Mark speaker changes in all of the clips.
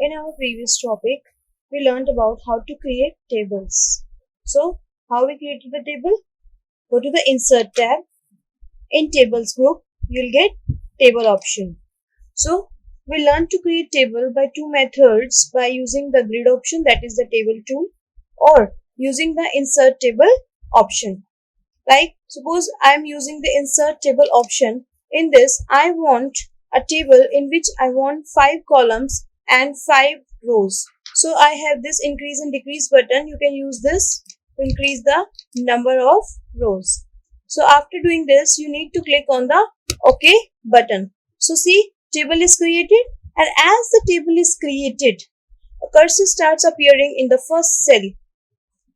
Speaker 1: In our previous topic, we learned about how to create tables. So, how we created the table? Go to the Insert tab. In Tables group, you'll get Table option. So, we learned to create table by two methods, by using the Grid option, that is the table tool, or using the Insert Table option. Like, suppose I am using the Insert Table option. In this, I want a table in which I want 5 columns and 5 rows. So I have this increase and decrease button. You can use this to increase the number of rows. So after doing this, you need to click on the OK button. So see, table is created, and as the table is created, a cursor starts appearing in the first cell.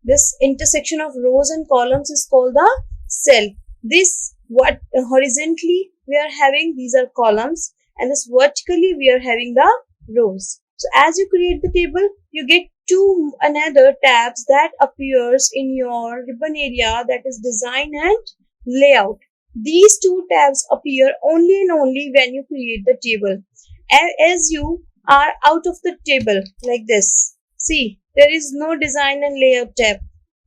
Speaker 1: This intersection of rows and columns is called the cell. This what horizontally we are having, these are columns, and this vertically we are having the rows. So as you create the table, you get two another tabs that appears in your ribbon area, that is design and layout. These two tabs appear only and only when you create the table. As you are out of the table like this, see, there is no design and layout tab.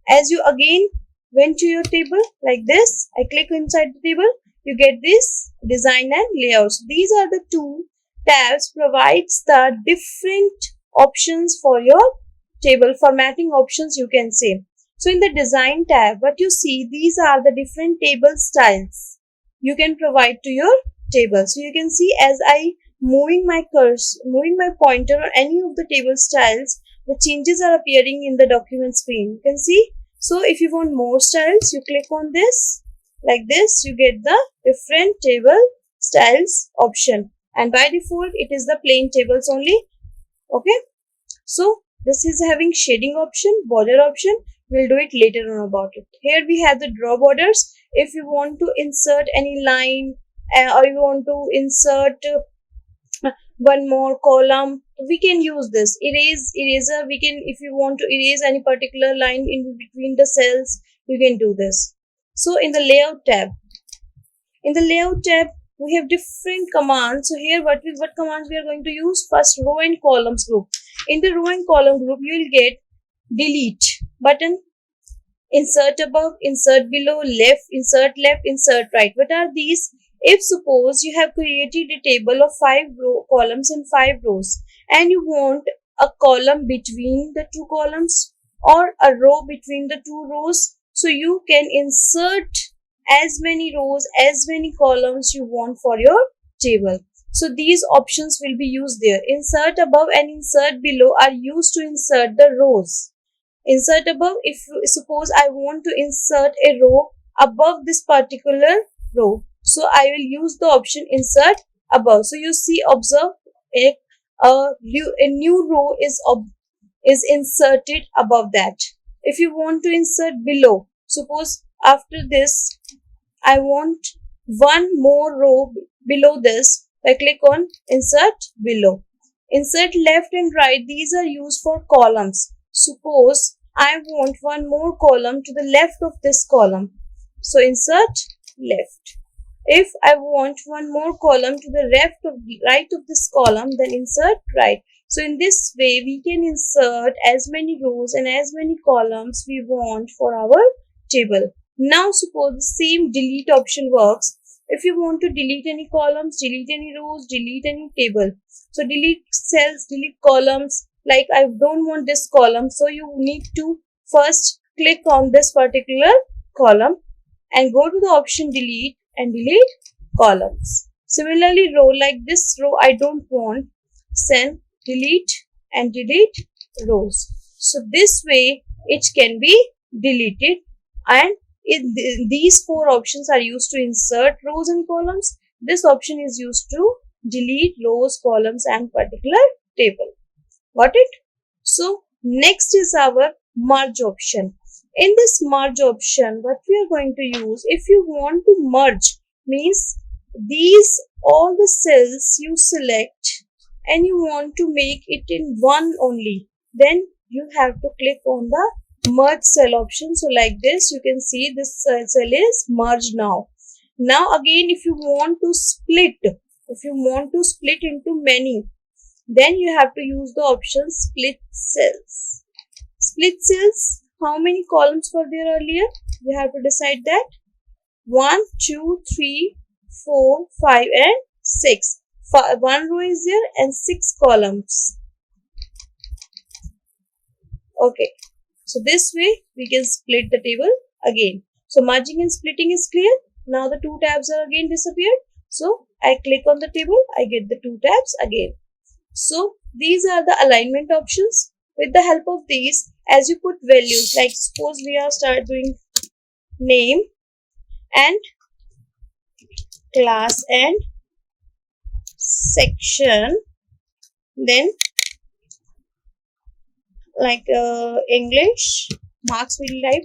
Speaker 1: As you again went to your table like this, I click inside the table, you get this design and layouts. These are the two tabs provides the different options for your table, formatting options you can say. So in the design tab, what you see, these are the different table styles you can provide to your table. So you can see as I moving my cursor, moving my pointer or any of the table styles, the changes are appearing in the document screen. You can see. So if you want more styles, you click on this like this, you get the different table styles option, and by default it is the plain tables only. Okay, so this is having shading option, border option. We'll do it later on about it. Here we have the draw borders. If you want to insert any line or you want to insert one more column, we can use this eraser. We can, if you want to erase any particular line in between the cells, you can do this. So in the layout tab, we have different commands. So here what commands we are going to use? First, row and columns group. In the row and column group, you will get delete button, insert above, insert below, left, insert right. What are these? If suppose you have created a table of 5 columns and 5 rows, and you want a column between the two columns or a row between the two rows, so you can insert as many rows, as many columns you want for your table. So these options will be used there. Insert above and insert below are used to insert the rows. Insert above, if suppose I want to insert a row above this particular row, so I will use the option insert above. So you see, observe, a new row is inserted above that. If you want to insert below, suppose after this I want one more row below this, I click on insert below. Insert left and right, these are used for columns. Suppose I want one more column to the left of this column, so insert left. If I want one more column to the right of this column, then insert right. So in this way, we can insert as many rows and as many columns we want for our table. Now suppose the same delete option works. If you want to delete any columns, delete any rows, delete any table. So delete cells, delete columns. Like I don't want this column, so you need to first click on this particular column and go to the option delete and delete columns. Similarly, row, like this row I don't want, then delete and delete rows. So this way it can be deleted, and these 4 options are used to insert rows and columns. This option is used to delete rows, columns and particular table. Got it? So next is our merge option. In this merge option, what we are going to use, if you want to merge, means these all the cells you select and you want to make it in one only, then you have to click on the merge cell option. So like this, you can see this cell is merged now. Now again, if you want to split into many, Then you have to use the option split cells. Split cells, how many columns were there earlier? You have to decide that. 1, 2, 3, 4, 5 and 6. One row is there and 6 columns. Okay. So this way we can split the table again. So merging and splitting is clear. Now the two tabs are again disappeared. So I click on the table, I get the two tabs again. So these are the alignment options. With the help of these, as you put values, like suppose we are start doing name and class and section, then like English, marks will type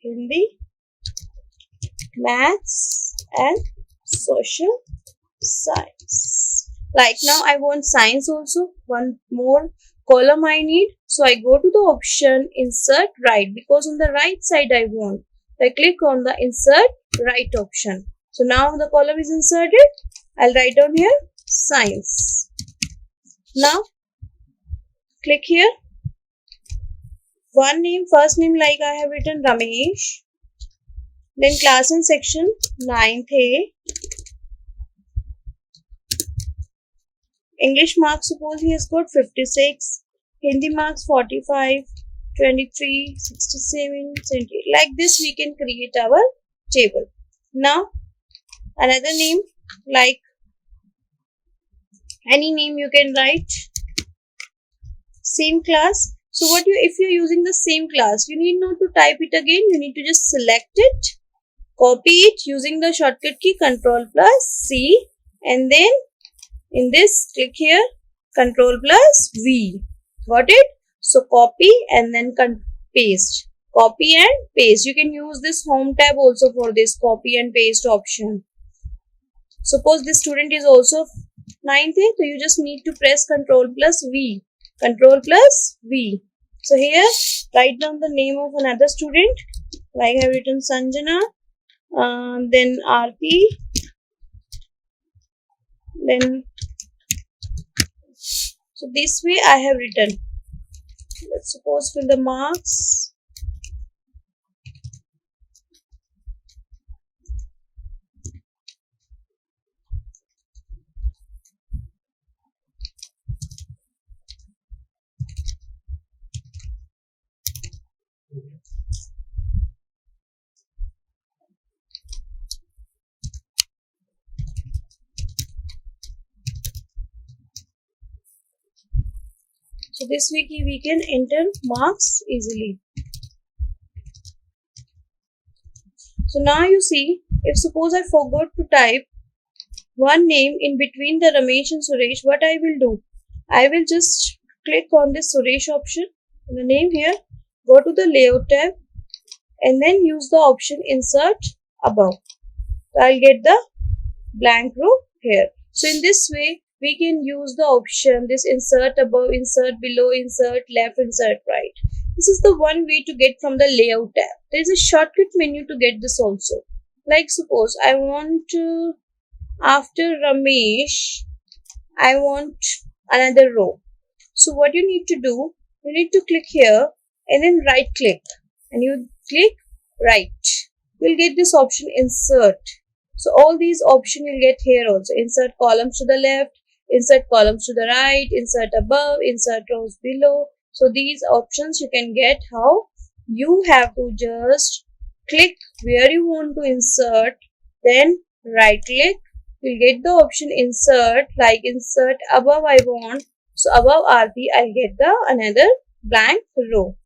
Speaker 1: Hindi, maths and social science. Like now I want science also, one more column I need. So I go to the option insert right, because on the right side I want. I click on the insert right option. So now the column is inserted. I'll write down here science. Now click here. One name, first name like I have written Ramesh. Then class and section 9th A. English marks, suppose he has got 56. Hindi marks 45, 23, 67, 78. Like this we can create our table. Now another name, like any name you can write. Same class. So what if you're using the same class, you need not to type it again. You need to just select it, copy it using the shortcut key Ctrl plus C, and then in this click here Ctrl plus V. Got it? So copy and then paste. Copy and paste. You can use this home tab also for this copy and paste option. Suppose this student is also 9th A, so you just need to press Ctrl plus V. Ctrl plus V. So here write down the name of another student, like I have written Sanjana, then Aarti, then so this way I have written. Let's suppose fill the marks. So this way we can enter marks easily. So now you see, if suppose I forgot to type one name in between the Ramesh and Suresh, what I will do? I will just click on this Suresh option, the name here, go to the layout tab and then use the option insert above. So I'll get the blank row here. So in this way, we can use the option this insert above, insert below, insert left, insert right. This is the one way to get from the layout tab. There is a shortcut menu to get this also. Like suppose I want to, after Ramesh, I want another row. So what you need to do, you need to click here and then right click and you click right. You'll get this option insert. So all these options you'll get here also. Insert columns to the left, insert columns to the right, insert above, insert rows below. So these options you can get how you have to just click where you want to insert, then right click. You'll get the option insert, like insert above I want. So above Aarti, I'll get the another blank row.